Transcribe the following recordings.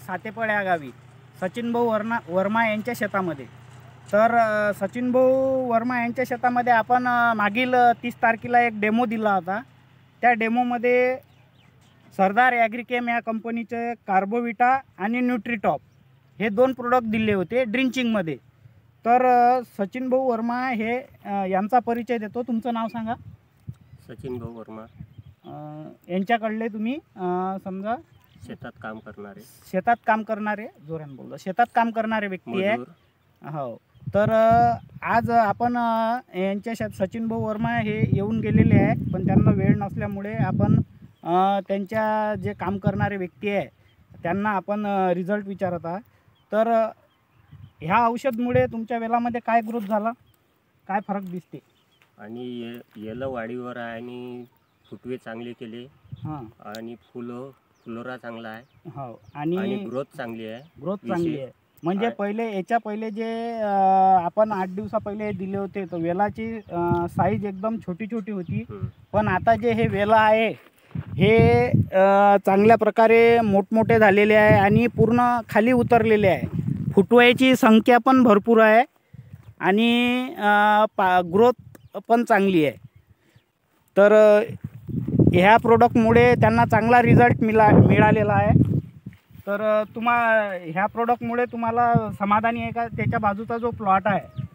सातेपळ या गावी सचिन भाऊ वर्मा यांच्या शेतामध्ये। तर सचिन भाऊ वर्मा यांच्या शेतामध्ये आपण मागील 30 तारखेला एक डेमो दिला होता। त्या डेमोमध्ये सरदार ॲग्रीकेम या कंपनीचे कार्बोविटा आणि न्यूट्रीटॉप हे 2 प्रोडक्ट दिले होते ड्रिंचिंगमध्ये। तर सचिन भाऊ वर्मा हे यांचा परिचय देतो। तुमचं नाव सांगा। सचिन भाऊ वर्मा यांच्याकडले तुम्ही समजा शेतात काम करणारे जोरान बोललो, शेतात काम करणारे व्यक्ती आहे। हो, तर आज आपण यांच्या सचिन भाऊ वर्मा हे येऊन गेलेले आहे, पण त्यांना वेळ नसल्यामुळे आपण त्यांच्या जे काम करणारे व्यक्ती आहे त्यांना आपण रिझल्ट विचारत आहात। तर ह्या औषधमुळे तुमच्या वेलामध्ये काय ग्रोथ झाला, काय फरक दिसते? आणि येलं वाढीवर आहे आणि फुटवे चांगले केले। हां, आणि फुलोरा चांगला आहे। हो, आणि ग्रोथ चांगली आहे। म्हणजे याच्या पहिले जे आपण 8 दिवसा पहिले दिले होते तर वेलाची साईज एकदम छोटी होती, पण आता जे हे वेला आहे हे चांगल्या प्रकारे मोठमोठे झालेले आहे आणि पूर्ण खाली उतरलेले आहे। फुटव्याची संख्या पण भरपूर आहे आणि ग्रोथ पण चांगली आहे। तर ह्या प्रोडक्टमुळे त्यांना चांगला रिझल्ट मिळालेला आहे। तर ह्या प्रोडक्टमुळे तुम्हाला समाधानी आहे का? त्याच्या बाजूचा जो प्लॉट आहे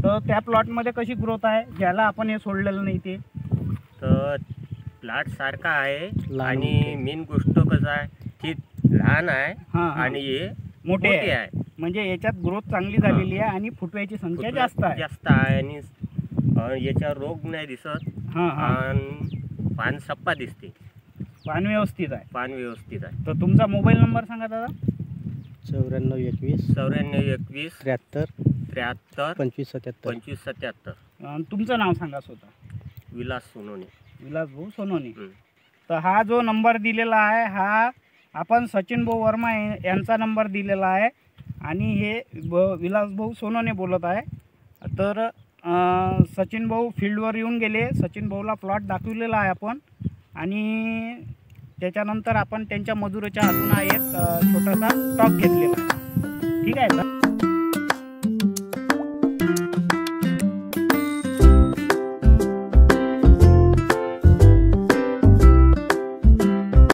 तर त्या प्लॉटमध्ये कशी ग्रोथ आहे, ज्याला आपण हे सोडलेलं नाही ते? तर प्लॉट सारखा आहे आणि मेन गोष्ट कसं आहे की लहान आहे आणि हे मोठे आहे, म्हणजे याच्यात ग्रोथ चांगली झालेली आहे आणि फुटव्याची संख्या जास्त आहे आणि याच्यावर रोग नाही दिसत आणि पान सप्पा दिसते, पान व्यवस्थित आहे। तर तुमचा मोबाईल नंबर सांगा दादा। 9421 73 25 77। तुमचं नाव सांगा स्वतः। विलास भाऊ सोनोने। तर हा जो नंबर दिलेला आहे हा आपण सचिन भाऊ वर्मा यांचा नंबर दिलेला आहे आणि हे विलास भाऊ सोनोने बोलत आहे। तर सचिन भाऊ फील्डवर येऊन गेले, सचिन भाऊला प्लॉट दाखवलेला आहे आपण आणि त्याच्यानंतर आपण त्यांच्या मजुराच्या हातून एक छोटासा स्टॉक घेतलेला आहे। ठीक आहे।